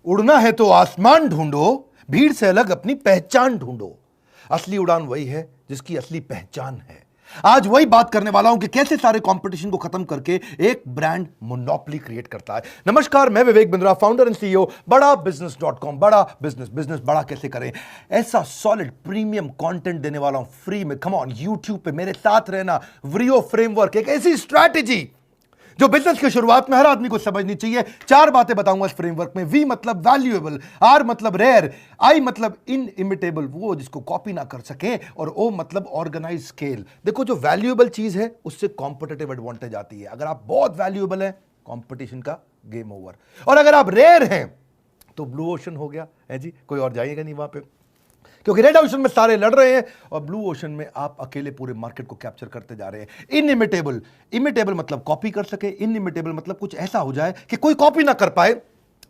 उड़ना है तो आसमान ढूंढो, भीड़ से अलग अपनी पहचान ढूंढो। असली उड़ान वही है जिसकी असली पहचान है। आज वही बात करने वाला हूं कि कैसे सारे कंपटीशन को खत्म करके एक ब्रांड मोनोपोली क्रिएट करता है। नमस्कार, मैं Vivek Bindra, founder and CEO बड़ा बिजनेस.com। बड़ा बिजनेस बड़ा कैसे करें, ऐसा सॉलिड प्रीमियम कंटेंट देने वाला हूं फ्री में। कम ऑन, यूट्यूब पे मेरे साथ रहना। व्रियो फ्रेमवर्क, एक ऐसी स्ट्रैटेजी जो बिजनेस की शुरुआत में हर आदमी को समझनी चाहिए। 4 बातें बताऊंगा इस फ्रेमवर्क में। वी मतलब वैल्यूएबल, आर मतलब रेयर, आई मतलब इनइमिटेबल, वो जिसको कॉपी ना कर सके, और ओ मतलब ऑर्गेनाइज स्केल। देखो, जो वैल्यूएबल चीज है उससे कॉम्पिटिटिव एडवांटेज आती है। अगर आप बहुत वैल्यूएबल हैं, कंपटीशन का गेम ओवर। और अगर आप रेयर हैं तो ब्लू ओशन हो गया है जी, कोई और जाएगा नहीं वहां पे, क्योंकि रेड ओशन में सारे लड़ रहे हैं और ब्लू ओशन में आप अकेले पूरे मार्केट को कैप्चर करते जा रहे हैं। इनइमिटेबल, इमिटेबल मतलब कॉपी कर सके, इनइमिटेबल मतलब कुछ ऐसा हो जाए कि कोई कॉपी ना कर पाए,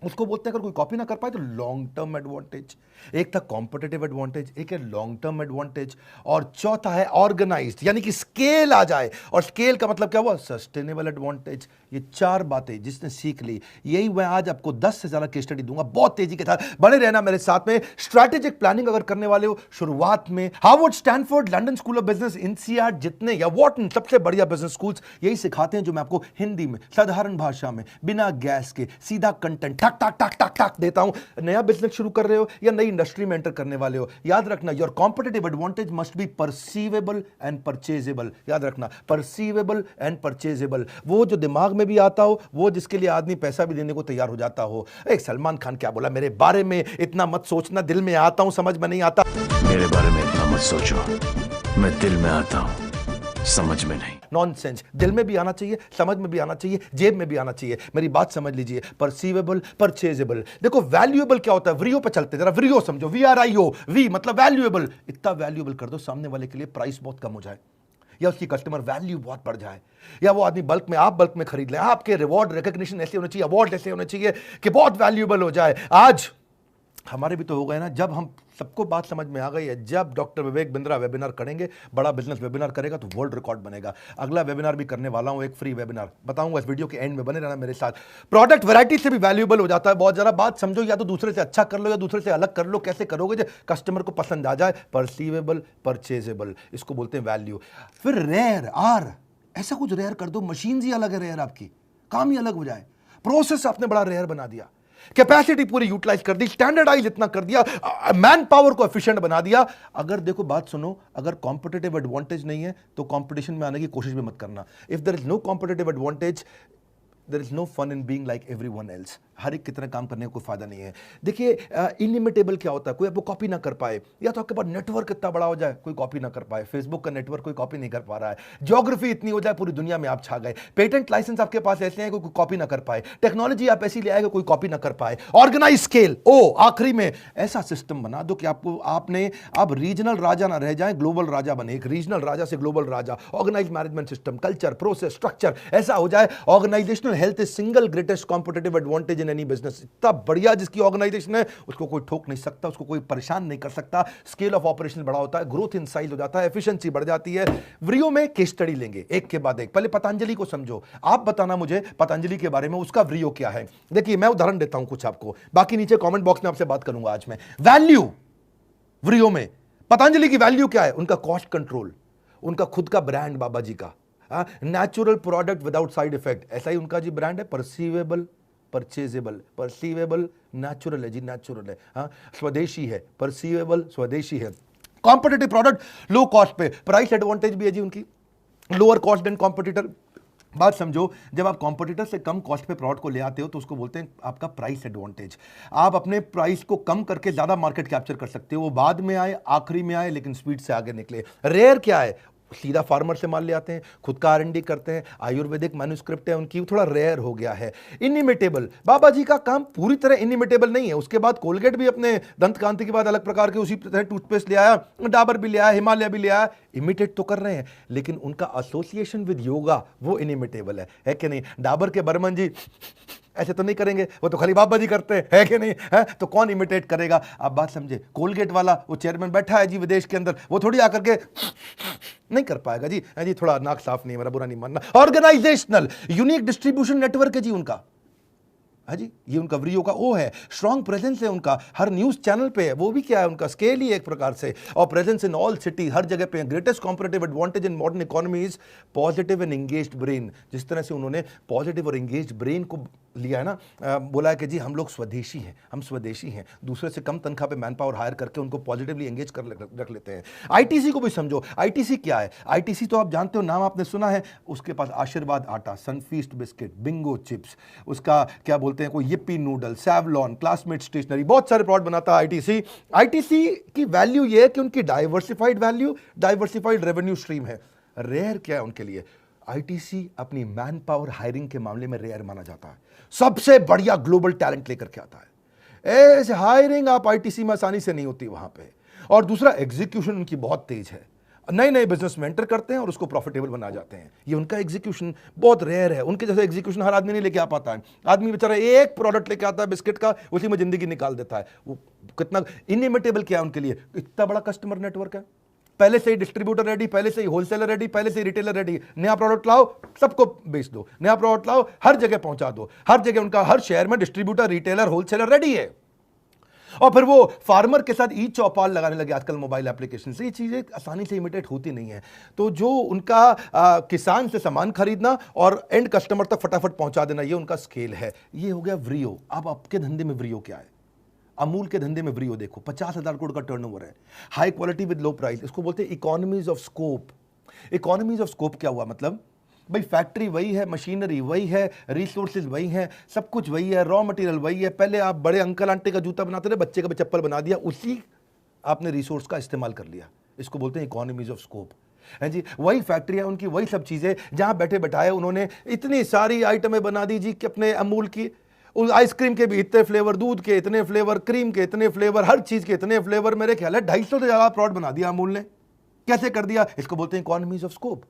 उसको बोलते हैं। अगर कोई कॉपी ना कर पाए तो लॉन्ग टर्म एडवांटेज। एक था कॉम्पिटिटिव एडवांटेज, एक है लॉन्ग टर्म एडवांटेज, और चौथा है ऑर्गेनाइज्ड, यानी कि स्केल आ जाए। और स्केल का मतलब क्या हुआ? Sustainable advantage. ये 4 बातें जिसने सीख ली, यही मैं आज आपको 10 से ज्यादा केस स्टडी दूंगा। बहुत तेजी के साथ बने रहना मेरे साथ में। स्ट्रैटेजिक प्लानिंग अगर करने वाले हो, शुरुआत में Harvard, Stanford, London school of business, INSEAD, जितने या वॉटन सबसे बढ़िया बिजनेस स्कूल्स यही सिखाते हैं, जो मैं आपको हिंदी में साधारण भाषा में बिना गैस के सीधा कंटेंट टक टक टक टक टक देता हूं। नया बिजनेस शुरू कर रहे हो या नई इंडस्ट्री में एंटर करने वाले हो, याद रखना, your competitive advantage must be perceivable and purchasable. याद रखना, परसीवेबल एंड परचेजेबल, वो जो दिमाग में भी आता हो, वो जिसके लिए आदमी पैसा भी देने को तैयार हो जाता हो। एक सलमान खान क्या बोला मेरे बारे में? इतना मत सोचना, दिल में आता हूं, समझ में नहीं आता। मेरे बारे में इतना मत सोचो, मैं दिल में आता हूं, समझ में नहीं। नॉनसेंस। दिल में भी आना चाहिए, समझ में भी आना चाहिए, जेब में भी आना चाहिए। मेरी बात समझ लीजिए। परसीवेबल, परचेजेबल। देखो, वैल्यूएबल क्या होता है? व्रियो पे चलते, जरा व्रियो समझो। VRIO, वी मतलब वैल्यूएबल। इतना वैल्यूएबल कर दो सामने वाले के लिए प्राइस बहुत कम हो जाए, या उसकी कस्टमर वैल्यू बहुत बढ़ जाए, या वो आदमी बल्क में, आप बल्क में खरीद लें। आपके रिवॉर्ड रिकॉग्निशन ऐसे होने चाहिए, अवार्ड ऐसे होने चाहिए कि बहुत वैल्यूएबल हो जाए। आज हमारे भी तो हो गए ना, जब हम सबको बात समझ में आ गई है, जब डॉक्टर विवेक बिंद्रा वेबिनार करेंगे, बड़ा बिजनेस वेबिनार करेगा तो वर्ल्ड रिकॉर्ड बनेगा। अगला वेबिनार भी करने वाला हूं, एक फ्री वेबिनार बताऊंगा इस वीडियो के एंड में, बने रहना मेरे साथ। प्रोडक्ट वैरायटी से भी वैल्यूएबल हो जाता है बहुत। जरा बात समझो, या तो दूसरे से अच्छा कर लो या दूसरे से अलग कर लो। कैसे करोगे जो कस्टमर को पसंद आ जाए? परसीवेबल, परचेजेबल, इसको बोलते हैं वैल्यू। फिर रेयर, आर, ऐसा कुछ रेयर कर दो, मशीन ही अलग है रेयर, आपकी काम ही अलग हो जाए। प्रोसेस आपने बड़ा रेयर बना दिया, कैपेसिटी पूरी यूटिलाइज कर दी, स्टैंडर्डाइज इतना कर दिया, मैन पावर को एफिशिएंट बना दिया। अगर देखो, बात सुनो, अगर कॉम्पिटिटिव एडवांटेज नहीं है तो कंपटीशन में आने की कोशिश भी मत करना। If there is no competitive advantage, there is no fun in being like everyone else. हर एक की तरह काम करने का कोई फायदा नहीं है। देखिए, इनलिमिटेबल क्या होता है? कोई आपको कॉपी ना कर पाए, या तो आपके पास नेटवर्क इतना बड़ा हो जाए कोई कॉपी ना कर पाए। फेसबुक का नेटवर्क कोई कॉपी नहीं कर पा रहा है। ज्योग्राफी इतनी हो जाए पूरी दुनिया में आप छा गए। पेटेंट लाइसेंस आपके पास ऐसे हैं कोई कॉपी ना कर पाए। टेक्नोलॉजी आप ऐसी ले आएगा कोई कॉपी ना कर पाए। ऑर्गेनाइज स्केल, ओ आखिरी में ऐसा सिस्टम बना दो कि आप रीजनल राजा ना रह जाए, ग्लोबल राजा बने। एक रीजनल राजा से ग्लोबल राजा। Organize management system, culture, process, structure ऐसा हो जाए। Organizational health is single greatest competitive advantage in any business. इतना बढ़िया जिसकी ऑर्गेनाइजेशन है, उसको कोई ठोक नहीं सकता, उसको कोई परेशान नहीं कर सकता। स्केल ऑफ ऑपरेशन बड़ा होता है, ग्रोथ इन साइज हो जाता है, एफिशिएंसी बढ़ जाती है। व्रियो में केस स्टडी लेंगे एक के बाद एक। पहले पतंजलि को समझो, आप बताना मुझे पतंजलि के बारे में, उसका व्रियो क्या है। देखिए, मैं उदाहरण देता हूं कुछ आपको, बाकी नीचे कमेंट बॉक्स में आपसे बात करूंगा आज मैं। वैल्यू व्रियो में पतंजलि की वैल्यू क्या है? उनका कॉस्ट कंट्रोल, उनका खुद का ब्रांड बाबा जी का, natural product without side effect, ऐसा ही उनका जी ब्रांड है। परसीवेबल, परचेजेबल, परसीवेबल नेचुरल है जी, नेचुरल है। हाँ, स्वदेशी है, परसीवेबल स्वदेशी है। कॉम्पिटिटिव प्रोडक्ट, लो कॉस्ट पे, प्राइस एडवांटेज भी है जी उनकी, लोअर कॉस्ट देन कॉम्पिटिटर। बात समझो, जब आप कॉम्पिटिटर से कम कॉस्ट पे प्रोडक्ट को ले आते हो तो उसको बोलते हैं आपका प्राइस एडवांटेज। आप अपने प्राइस को कम करके ज्यादा मार्केट कैप्चर कर सकते हो। वो बाद में आए, आखिरी में आए, लेकिन स्पीड से आगे निकले। रेयर क्या है? सीधा फार्मर से माल ले आते हैं, खुद का R&D करते हैं, आयुर्वेदिक मैन्युस्क्रिप्ट है उनकी, थोड़ा रेयर हो गया है। इनइमिटेबल, बाबा जी का काम पूरी तरह इनइमिटेबल नहीं है। उसके बाद कोलगेट भी अपने दंत कांति के बाद अलग प्रकार के उसी तरह टूथपेस्ट ले आया, डाबर भी ले आया, हिमालय भी ले आया। इमिटेट तो कर रहे हैं, लेकिन उनका एसोसिएशन विद योगा वो इनइमिटेबल है कि नहीं? डाबर के बर्मन जी ऐसे तो नहीं करेंगे, वो तो खाली बाबा जी करते हैं, है कि नहीं? है तो कौन इमिटेट करेगा? आप बात समझे। कोलगेट वाला वो चेयरमैन बैठा है जी विदेश के अंदर, वो थोड़ी आकर के नहीं कर पाएगा जी। है जी, थोड़ा नाक साफ नहीं है, मेरा बुरा नहीं मानना। ऑर्गेनाइजेशनल यूनिक डिस्ट्रीब्यूशन नेटवर्क है जी उनका। हाँ जी, ये उनका व्रियो का ओ है, स्ट्रॉन्ग प्रेजेंस है उनका, हर न्यूज चैनल पे है, वो भी क्या है उनका स्केल ही एक प्रकार से, और प्रेजेंस इन ऑल सिटी, हर जगह पे। Greatest competitive advantage in modern economy is positive and engaged brain. जिस तरह से उन्होंने पॉजिटिव और एंगेज्ड ब्रेन को लिया है ना, बोला है कि जी हम लोग स्वदेशी हैं, हम स्वदेशी हैं, दूसरे से कम तनख्वाह पे मैन पावर हायर करके उनको पॉजिटिवली एंगेज कर रख लेते हैं। आईटीसी को भी समझो, आईटीसी क्या है? आईटीसी तो आप जानते हो, नाम आपने सुना है, उसके पास आशीर्वाद आटा, सनफीस्ट बिस्किट, बिंगो चिप्स, उसका क्या बोलते हैं कोई yippee noodle, Savlon, classmate stationery, बहुत सारे प्रोडक्ट बनाता है आईटीसी। आईटीसी की वैल्यू ये है कि उनकी diversified value, diversified revenue stream है। रेयर क्या है उनके लिए? आईटीसी अपनी मैन पावर हायरिंग के मामले में रेयर माना जाता है, सबसे बढ़िया ग्लोबल टैलेंट लेकर के आता है। ऐसे हायरिंग आप आईटीसी में आसानी से नहीं होती वहां पे। और दूसरा, एग्जीक्यूशन उनकी बहुत तेज है, नए नए बिजनेस में एंटर करते हैं और उसको प्रॉफिटेबल बना जाते हैं। ये उनका एग्जीक्यूशन बहुत रेयर है, उनके जैसे एग्जीक्यूशन हर आदमी नहीं लेके आ पाता है। आदमी बेचारा एक प्रोडक्ट लेके आता है बिस्किट का, उसी में जिंदगी निकाल देता है। वो कितना इनइमिटेबल क्या है उनके लिए, इतना बड़ा कस्टमर नेटवर्क है, पहले से ही डिस्ट्रीब्यूटर रेडी, पहले से ही होलसेलर रेडी, पहले से ही रिटेलर रेडी। नया प्रोडक्ट लाओ, सबको बेच दो, नया प्रोडक्ट लाओ, हर जगह पहुंचा दो, हर जगह उनका हर शहर में डिस्ट्रीब्यूटर, रिटेलर, होलसेलर रेडी है। और फिर वो फार्मर के साथ ई चौपाल लगाने लगे आजकल मोबाइल एप्लीकेशन से। ये चीजें आसानी से इमिटेट होती नहीं है। तो जो उनका किसान से सामान खरीदना और एंड कस्टमर तक फटाफट पहुंचा देना, ये उनका स्केल है। ये हो गया व्रियो। अब आपके धंधे में व्रियो क्या है? अमूल के धंधे में व्रियो देखो, 50,000 करोड़ का टर्नओवर है, high quality with low price. इसको बोलते हैं economies of scope. Economies of scope क्या हुआ? मतलब भाई फैक्ट्री वही है, मशीनरी वही है, रिसोर्सेज वही है, सब कुछ वही है, रॉ मटेरियल वही है। पहले आप बड़े अंकल आंटी का जूता बनाते थे, बच्चे का भी चप्पल बना दिया, उसी आपने रिसोर्स का इस्तेमाल कर लिया। इसको बोलते हैं इकोनॉमीज ऑफ स्कोप, है जी। वही फैक्ट्रियां उनकी, वही सब चीजें, जहां बैठे बैठाए उन्होंने इतनी सारी आइटमें बना दी जी कि अपने अमूल की, उस आइसक्रीम के भी इतने फ्लेवर, दूध के इतने फ्लेवर, क्रीम के इतने फ्लेवर, हर चीज के इतने फ्लेवर। मेरे ख्याल है 250 से ज्यादा प्रोडक्ट बना दिया अमूल ने। कैसे कर दिया? इसको बोलते हैं इकोनॉमीज ऑफ स्कोप।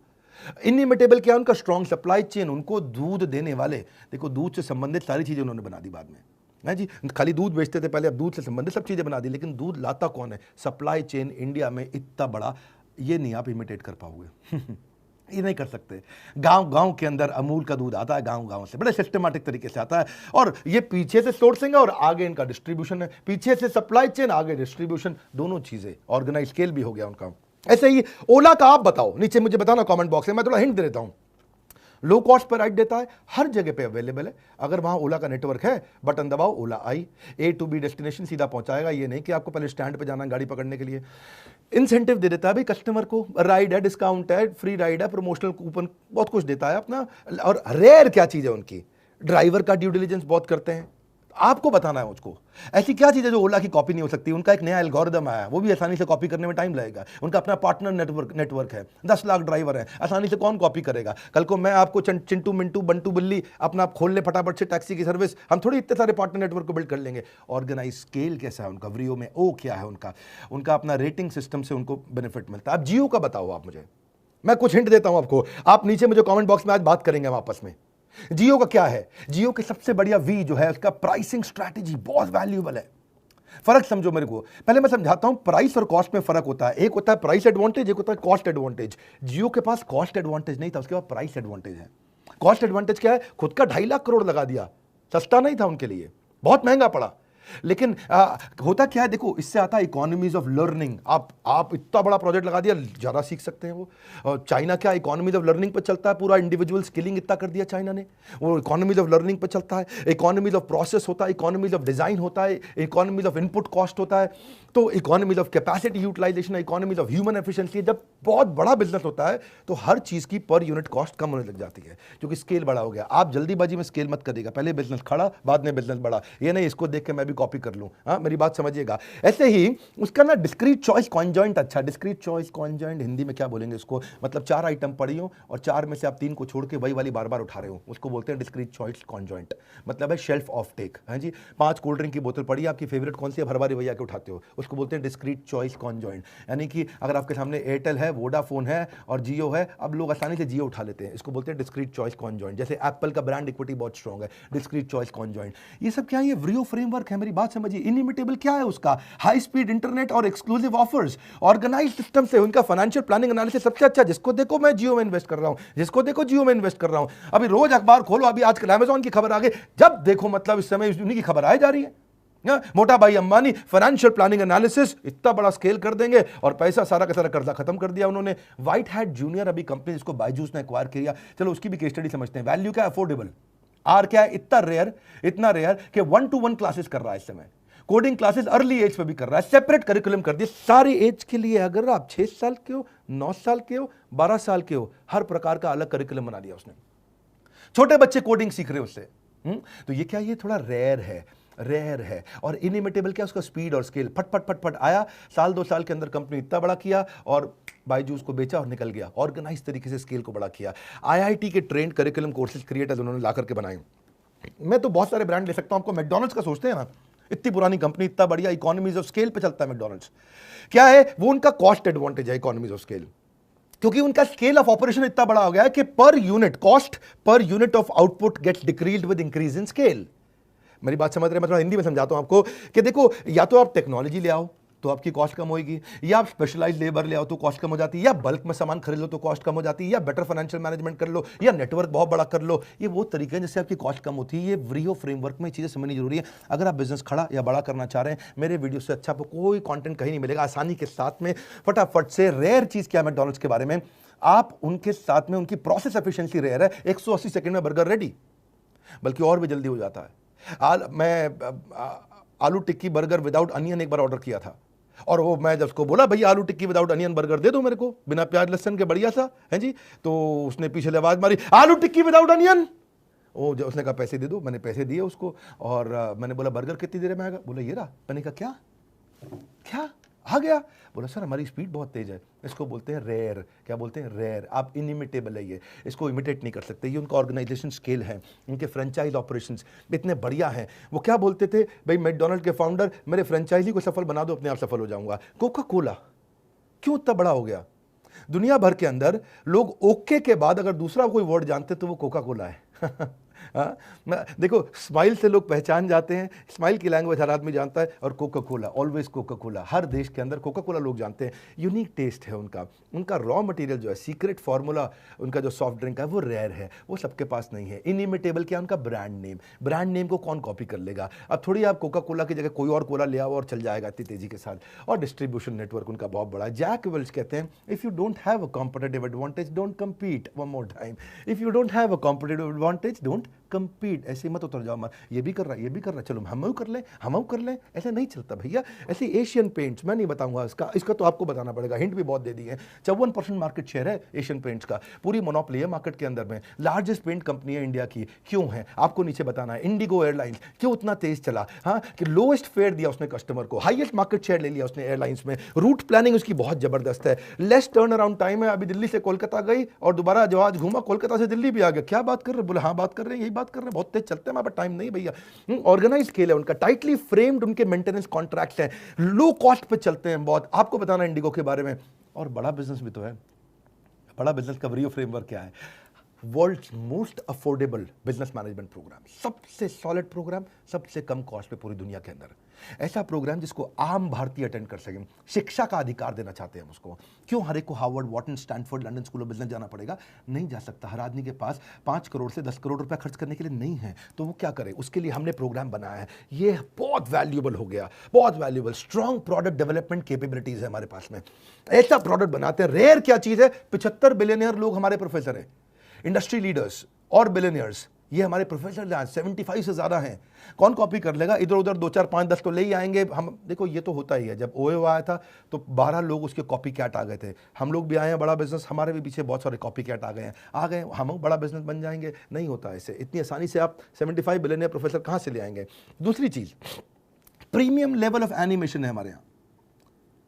इनइमिटेबल क्या? उनका स्ट्रॉन्ग सप्लाई चेन, उनको दूध देने वाले, देखो दूध से संबंधित सारी चीजें उन्होंने बना दी बाद में, है जी। खाली दूध बेचते थे पहले, अब दूध से संबंधित सब चीजें बना दी। लेकिन दूध लाता कौन है? सप्लाई चेन इंडिया में इतना बड़ा, ये नहीं आप इमिटेट कर पाओगे। ये नहीं कर सकते। गांव गांव के अंदर अमूल का दूध आता है, गांव गांव से बड़े सिस्टमैटिक तरीके से आता है। और ये पीछे से सोर्सिंग है और आगे इनका डिस्ट्रीब्यूशन है। पीछे से सप्लाई चेन, आगे डिस्ट्रीब्यूशन, दोनों चीजें। ऑर्गेनाइज स्केल भी हो गया उनका। ऐसे ही ओला का आप बताओ, नीचे मुझे बताना कमेंट बॉक्स में, मैं थोड़ा हिंट दे देता हूं। लो कॉस्ट पर राइड देता है, हर जगह पे अवेलेबल है। अगर वहां ओला का नेटवर्क है, बटन दबाओ, ओला आई, ए टू बी डेस्टिनेशन सीधा पहुंचाएगा। ये नहीं कि आपको पहले स्टैंड पे जाना गाड़ी पकड़ने के लिए। इंसेंटिव दे देता है भाई कस्टमर को, राइड है, डिस्काउंट है, फ्री राइड है, प्रमोशनल कूपन, बहुत कुछ देता है अपना। और रेयर क्या चीज है उनकी? ड्राइवर का ड्यू डिलिजेंस बहुत करते हैं, आपको बताना है मुझको। ऐसी क्या चीज है जो ओला की कॉपी नहीं हो सकती? उनका एक नया एल्गोरिदम आया, वो भी आसानी से कॉपी करने में टाइम लगेगा। उनका अपना पार्टनर नेटवर्क है, 10 लाख ड्राइवर है, आसानी से कौन कॉपी करेगा? कल को मैं आपको चिंटू मिंटू बंटू बिल्ली अपना खोल ले फटाफट से टैक्सी की सर्विस, हम थोड़ी इतने सारे पार्टनर नेटवर्क को बिल्ड कर लेंगे। ऑर्गेनाइज स्केल कैसा है उनका? व्रियो में ओ क्या है उनका? उनका अपना रेटिंग सिस्टम से उनको बेनिफिट मिलता है। अब जियो का बताओ आप मुझे, मैं कुछ हिंट देता हूं आपको, आप नीचे मुझे कॉमेंट बॉक्स में आज बात करेंगे हम आपस में। जियो का क्या है? जियो की सबसे बढ़िया वी जो है, उसका प्राइसिंग स्ट्रैटेजी बहुत वैल्यूएबल है। फर्क समझो मेरे को, पहले मैं समझाता हूं। प्राइस और कॉस्ट में फर्क होता है। एक होता है प्राइस एडवांटेज, एक होता है कॉस्ट एडवांटेज। जियो के पास कॉस्ट एडवांटेज नहीं था, उसके पास प्राइस एडवांटेज है। कॉस्ट एडवांटेज क्या है? खुद का 2.5 लाख करोड़ लगा दिया, सस्ता नहीं था उनके लिए, बहुत महंगा पड़ा। लेकिन होता क्या है देखो, इससे आता है इकोनॉमीज ऑफ लर्निंग। आप इतना बड़ा प्रोजेक्ट लगा दिया, ज्यादा सीख सकते हैं वो। चाइना क्या इकोनॉमीज ऑफ लर्निंग पे चलता है, पूरा इंडिविजुअल स्किलिंग इतना कर दिया चाइना ने, वो इकोनॉमीज ऑफ लर्निंग पे चलता है। इकोनॉमीज ऑफ प्रोसेस होता है, इकोनॉमीज ऑफ डिजाइन होता है, इकोनॉमीज ऑफ इनपुट कॉस्ट होता है, तो economies of capacity utilisation, economies of human efficiency. जब बहुत बड़ा बिजनेस होता है तो हर चीज की पर यूनिट कॉस्ट कम होने लग जाती है, क्योंकि स्केल बड़ा हो गया। आप जल्दीबाजी में स्केल मत करिएगा, पहले बिजनेस खड़ा बाद में बिजनेस बड़ा। ये नहीं इसको देख के मैं भी कॉपी कर लूं, मेरी बात समझिएगा। ऐसे ही उसका ना डिस्क्रीट चॉइस कॉन्जॉइंट, अच्छा डिस्क्रीट चॉइस कॉन्जॉइंट हिंदी में क्या बोलेंगे इसको? मतलब 4 आइटम पड़ी हो और 4 में से आप 3 को छोड़ के वही वाली बार बार उठा रहे हो, उसको बोलते हैं डिस्क्रीट चॉइस कॉन्जॉइंट। मतलब है शेल्फ ऑफ टेक, है जी। 5 कोल्ड ड्रिंक की बोतल पड़ी, आपकी फेवरेट कौन सी है? हर बार भैया के उठाते हो, उसको बोलते हैं डिस्क्रीट चॉइस कॉन्जॉइंट। यानी कि अगर आपके सामने एयरटेल है, वोडाफोन है और जियो है, अब लोग आसानी से जियो उठा लेते हैं, इसको बोलते हैं डिस्क्रीट चॉइस कॉन्जॉइंट। जैसे एप्पल का ब्रांड इक्विटी बहुत स्ट्रॉन्ग है, डिस्क्रीट चॉइस कॉन्जॉइंट। ये सब क्या है? ये व्रियो फ्रेमवर्क है मेरी बात समझिए, इनिमिटेबल क्या है उसका? हाई स्पीड इंटरनेट और एक्सक्लूसिव ऑफर्स, ऑर्गेनाइज सिस्टम से उनका फाइनेंशियल प्लानिंग एनालिसिस सबसे अच्छा। जिसको देखो मैं जियो में इन्वेस्ट कर रहा हूं, जिसको देखो जियो में इन्वेस्ट कर रहा हूं। अभी रोज अखबार खोलो, अभी आजकल अमेजॉन की खबर आ गई, जब देखो मतलब इस समय उन्हीं की खबर आ जा रही है। मोटा भाई अंबानी फाइनेंशियल प्लानिंग एनालिसिस इतना बड़ा स्केल कर देंगे और पैसा सारा का सारा कर्जा खत्म कर दिया उन्होंने। व्हाइट हैट जूनियर अभी कंपनी जिसको बायजूस ने एक्वायर किया, चलो उसकी भी केस स्टडी समझते हैं। वैल्यू क्या? अफोर्डेबल। आर क्या है? इतना रेयर कि 1-to-1 क्लासेस कर रहा है इस समय, कोडिंग क्लासेस अर्ली एज पे भी कर रहा है, सेपरेट करिकुलम कर दिया सारी एज के लिए। अगर आप 6 साल के हो, 9 साल के हो, 12 साल के हो, हर प्रकार का अलग करिकुलम बना दिया उसने। छोटे बच्चे कोडिंग सीख रहे उससे। तो ये क्या? ये थोड़ा रेयर है। और इनिमिटेबल क्या? उसका स्पीड और स्केल। फट फट फट फट आया, साल 2 साल के अंदर कंपनी इतना बड़ा किया और बायजूस को बेचा और निकल गया। ऑर्गेनाइज तरीके से स्केल को बड़ा किया। आईआईटी के ट्रेंड करिकुलम कोर्सेज क्रिएटर्स उन्होंने ला करके बनाए। मैं तो बहुत सारे ब्रांड ले सकता हूं आपको। मैकडॉनल्ड्स का सोचते हैं ना, इतनी पुरानी कंपनी, इतना बढ़िया, इकोनॉमीज ऑफ स्केल पे चलता है मैकडॉनल्ड्स। क्या है वो? उनका कॉस्ट एडवांटेज है, इकोनॉमीज ऑफ स्केल, क्योंकि उनका स्केल ऑफ ऑपरेशन इतना बड़ा हो गया है कि per unit cost, per unit of output gets decreased with increase in scale. मेरी बात समझ रहे हैं? मैं थोड़ा हिंदी में समझाता हूं आपको कि देखो, या तो आप टेक्नोलॉजी ले आओ तो आपकी कॉस्ट कम होगी, या आप स्पेशलाइज लेबर ले आओ तो कॉस्ट कम हो जाती है, या बल्क में सामान खरीद लो तो कॉस्ट कम हो जाती है, या बेटर फाइनेंशियल मैनेजमेंट कर लो, या नेटवर्क बहुत बड़ा कर लो। ये वो तरीके हैं जिससे आपकी कॉस्ट कम होती है। ये व्रियो फ्रेमवर्क में चीज़ें समझनी जरूरी है। अगर आप बिजनेस खड़ा या बड़ा करना चाह रहे हैं, मेरे वीडियो से अच्छा आपको कोई कंटेंट कहीं नहीं मिलेगा। आसानी के साथ में फटाफट से रेयर चीज़ क्या है मैकडॉनल्ड्स के बारे में, आप उनके साथ में उनकी प्रोसेस एफिशिएंसी रेयर है। 180 सेकंड में बर्गर रेडी, बल्कि और भी जल्दी हो जाता है। मैं आलू टिक्की बर्गर विदाउट अनियन एक बार ऑर्डर किया था, और वो मैं जब उसको बोला भैया आलू टिक्की विदाउट अनियन बर्गर दे दो मेरे को, बिना प्याज लहसुन के, बढ़िया सा है जी, तो उसने पीछे से आवाज मारी, आलू टिक्की विदाउट अनियन। वो जब उसने कहा पैसे दे दो, मैंने पैसे दिए उसको, और मैंने बोला बर्गर कितनी देर में आएगा? बोला ये रहा। मैंने कहा क्या क्या आ गया? बोला सर हमारी स्पीड बहुत तेज है। इसको बोलते हैं रेयर। क्या बोलते हैं? रेयर। आप इनिमिटेबल है, ये इसको इमिटेट नहीं कर सकते। ये उनका ऑर्गेनाइजेशन स्केल है, उनके फ्रेंचाइज ऑपरेशंस इतने बढ़िया हैं। वो क्या बोलते थे भाई मैकडॉनल्ड के फाउंडर, मेरे फ्रेंचाइजी को सफल बना दो, अपने आप सफल हो जाऊंगा। कोका कोला क्यों इतना बड़ा हो गया? दुनिया भर के अंदर लोग ओके के बाद अगर दूसरा कोई वर्ड जानते तो वो कोका कोला है। देखो, स्माइल से लोग पहचान जाते हैं, स्माइल की लैंग्वेज हर आदमी जानता है, और Coca Cola, always Coca Cola, हर देश के अंदर कोका कोला लोग जानते हैं। यूनिक टेस्ट है उनका रॉ मटेरियल जो है, सीक्रेट फार्मूला, उनका जो सॉफ्ट ड्रिंक है वो रेयर है, वो सबके पास नहीं है। इनिमिटेबल क्या? उनका ब्रांड नेम को कौन कॉपी कर लेगा? अब थोड़ी आप कोका कोला की जगह कोई और कोला ले आओ और चल जाएगा इतनी तेजी के साथ। और डिस्ट्रीब्यूशन नेटवर्क उनका बहुत बड़ा है। जैक वेल्च कहते हैं, if you don't have a competitive advantage don't compete. One more time, if you don't have a competitive advantage don't compete. ऐसे मत उतर जाओ, ये भी कर रहा है, चलो हम कर लें, ऐसे नहीं चलता भैया। ऐसे एशियन पेंट्स, मैं नहीं बताऊंगा इसका तो आपको बताना पड़ेगा, हिंट भी बहुत दे दी है। 54% मार्केट शेयर है एशियन पेंट्स का, पूरी मोनोपोली है मार्केट के अंदर में। लार्जेस्ट पेंट कंपनी है इंडिया की। क्यों है आपको नीचे बताना है। इंडिगो एयरलाइंस क्यों उतना तेज चला? हाँ, कि लोएस्ट फेयर दिया उसने कस्टमर को, हाईएस्ट मार्केट शेयर ले लिया उसने एयरलाइंस में। रूट प्लानिंग उसकी बहुत जबरदस्त है, लेस टर्न अराउंड टाइम है। अभी दिल्ली से कोलकाता गई और दोबारा जहाज घूमा, कोलकाता से दिल्ली भी आ गया। क्या बात कर रहे? बोले हाँ बात कर रहे हैं, यही बात कर रहे हैं, बहुत तेज चलते हैं, हमारे पास टाइम नहीं भैया। ऑर्गेनाइज खेल है उनका, टाइटली फ्रेम्ड उनके मेंटेनेंस कॉन्ट्रैक्ट्स हैं, लो कॉस्ट पे चलते हैं बहुत। आपको बताना इंडिगो के बारे में। और बड़ा बिजनेस भी तो है। बड़ा बिजनेस का व्रियो फ्रेमवर्क क्या है? World's most affordable business management programme, सबसे सॉलिड प्रोग्राम, सबसे कम कॉस्ट पे पूरी दुनिया के अंदर। ऐसा प्रोग्राम जिसको आम भारतीय अटेंड कर सकें। शिक्षा का अधिकार देना चाहते हैं हम उसको। क्यों हर एक को Harvard, Wharton, Stanford, London school of business जाना पड़ेगा? नहीं जा सकता। हर आदमी के पास 5 करोड़ से 10 करोड़ रुपया खर्च करने के लिए नहीं है, तो वो क्या करे? उसके लिए हमने प्रोग्राम बनाया है। ये बहुत वैल्यूएबल हो गया, बहुत valuable. Strong product development capabilities है हमारे पास में। ऐसा प्रोडक्ट बनाते हैं। रेयर क्या चीज है? 75 बिलियनियर लोग हमारे प्रोफेसर हैं, इंडस्ट्री लीडर्स और बिलियनियर्स, ये हमारे प्रोफेसर जहाँ 75 से ज्यादा हैं। कौन कॉपी कर लेगा? इधर उधर 2 4 5 10 तो ले ही आएंगे हम। देखो ये तो होता ही है। जब ओयो आया था तो 12 लोग उसके कॉपी कैट आ गए थे। हम लोग भी आए हैं, बड़ा बिजनेस, हमारे भी पीछे बहुत सारे कॉपी कैट आ गए, हम बड़ा बिजनेस बन जाएंगे। नहीं होता ऐसे, इतनी आसानी से आप 75 बिलियनियर प्रोफेसर कहाँ से ले आएंगे? दूसरी चीज, प्रीमियम लेवल ऑफ एनिमेशन है हमारे यहाँ।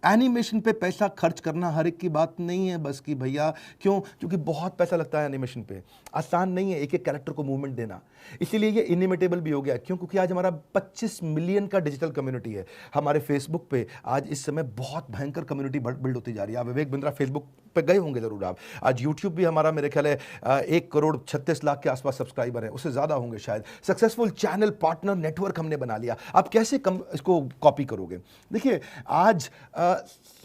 एनिमेशन पे पैसा खर्च करना हर एक की बात नहीं है बस की भैया। क्यों? क्योंकि बहुत पैसा लगता है एनिमेशन पे, आसान नहीं है एक एक कैरेक्टर को मूवमेंट देना। इसीलिए ये इनिमिटेबल भी हो गया। क्यों? क्योंकि आज हमारा 25 मिलियन का डिजिटल कम्युनिटी है। हमारे फेसबुक पे आज इस समय बहुत भयंकर कम्युनिटी बिल्ड होती जा रही है। आप विवेक बिंद्रा फेसबुक पे गए होंगे जरूर आप। आज यूट्यूब भी हमारा मेरे ख्याल है 1,36,00,000 के आसपास सब्सक्राइबर हैं, उससे ज़्यादा होंगे शायद। सक्सेसफुल चैनल पार्टनर नेटवर्क हमने बना लिया। आप कैसे इसको कॉपी करोगे? देखिए आज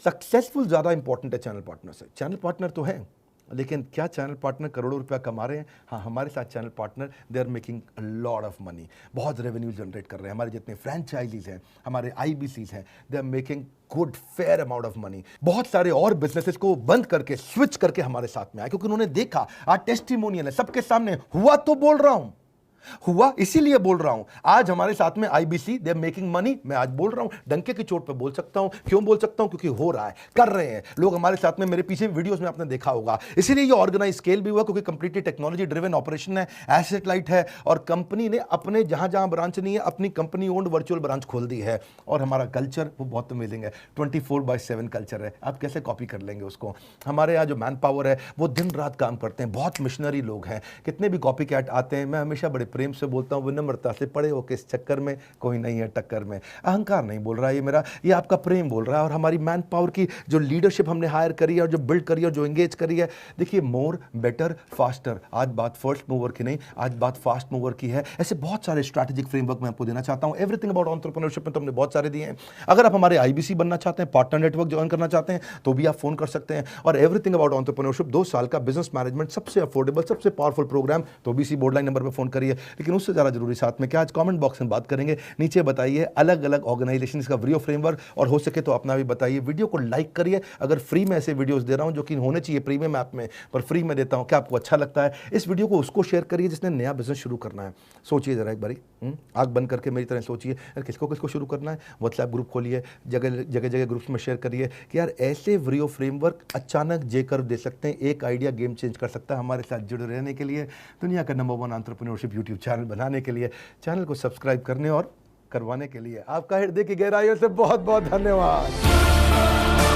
सक्सेसफुल ज़्यादा इंपॉर्टेंट है चैनल पार्टनर से। चैनल पार्टनर तो है, लेकिन क्या चैनल पार्टनर करोड़ों रुपया कमा रहे हैं? हाँ, हमारे साथ channel partner they are making a lot of money, बहुत रेवेन्यू जनरेट कर रहे हैं। हमारे जितने फ्रेंचाइजीज हैं, हमारे IBCs हैं, they are making good fair amount of money. बहुत सारे और बिजनेसेस को बंद करके स्विच करके हमारे साथ में आए, क्योंकि उन्होंने देखा आज टेस्टिमोनियल है सबके सामने, हुआ तो बोल रहा हूं, हुआ इसीलिए बोल रहा हूं। आज हमारे साथ में IBC they are making money, मैं आज बोल रहा हूं, डंके की चोट पे बोल सकता हूं। क्यों बोल सकता हूं? क्योंकि हो रहा है, कर रहे हैं लोग हमारे साथ में। मेरे पीछे वीडियोस में आपने देखा होगा, इसीलिए ये ऑर्गेनाइज स्केल भी हुआ, क्योंकि कंप्लीटली टेक्नोलॉजी ड्रिवन ऑपरेशन है, एसेट लाइट है, और कंपनी ने अपने जहां जहां ब्रांच नहीं है अपनी कंपनी ओन्ड वर्चुअल ब्रांच खोल दी है। और हमारा कल्चर वो बहुत अमेजिंग है, 24/7 कल्चर है। आप कैसे कॉपी कर लेंगे उसको? हमारे यहाँ जो मैन पावर है वो दिन रात काम करते हैं, बहुत मिशनरी लोग हैं। कितने भी कॉपी कैट आते हैं, मैं हमेशा बड़े प्रेम से बोलता हूँ, विनम्रता से, पड़े हो किस चक्कर में, कोई नहीं है टक्कर में। अहंकार नहीं बोल रहा है ये मेरा, ये आपका प्रेम बोल रहा है। और हमारी मैन पावर की जो लीडरशिप हमने हायर करी है और जो बिल्ड करी है और जो एंगेज करी है, देखिए मोर बेटर फास्टर। आज बात फर्स्ट मूवर की नहीं, आज बात फास्ट मूवर की है। ऐसे बहुत सारे स्ट्रैटेजिक फ्रेमवर्क मैं आपको देना चाहता हूँ। एवरीथिंग अबाउट एंटरप्रेन्योरशिप में तो हमने बहुत सारे दिए हैं। अगर आप हमारे IBC बनना चाहते हैं, पार्टनर नेटवर्क ज्वाइन करना चाहते हैं, तो भी आप फोन कर सकते हैं। और एवरीथिंग अबाउट एंटरप्रेन्योरशिप 2 साल का बिजनेस मैनेजमेंट, सबसे अफोर्डेबल, सबसे पावरफुल प्रोग्राम, तो भी इसी बोर्ड लाइन नंबर पर फोन करिए। लेकिन उससे ज़्यादा जरूरी साथ में क्या, आज कमेंट बॉक्स में बात करेंगे, नीचे बताइए अलग अलग ऑर्गेनाइजेशन का व्रियो फ्रेमवर्क, और हो सके तो अपना भी बताइए। वीडियो को लाइक करिए। अगर फ्री में ऐसे वीडियोस दे रहा हूं जो कि होने चाहिए प्रीमियम ऐप में, पर फ्री में देता हूं, क्या आपको अच्छा लगता है? इस वीडियो को उसको शेयर करिए जिसने नया बिजनेस शुरू करना है। सोचिए जरा एक बारी, आंख बंद करके मेरी तरह सोचिए, यार किसको किसको शुरू करना है। व्हाट्सएप ग्रुप खोलिए, जगह जगह ग्रुप्स में शेयर करिए कि यार ऐसे व्रियो फ्रेमवर्क अचानक जे कर दे सकते हैं, एक आइडिया गेम चेंज कर सकता है। हमारे साथ जुड़े रहने के लिए, दुनिया का नंबर 1 एंटरप्रेन्योरशिप यूट्यूब चैनल बनाने के लिए, चैनल को सब्सक्राइब करने और करवाने के लिए आपका हृदय की गहराइयों से बहुत बहुत धन्यवाद।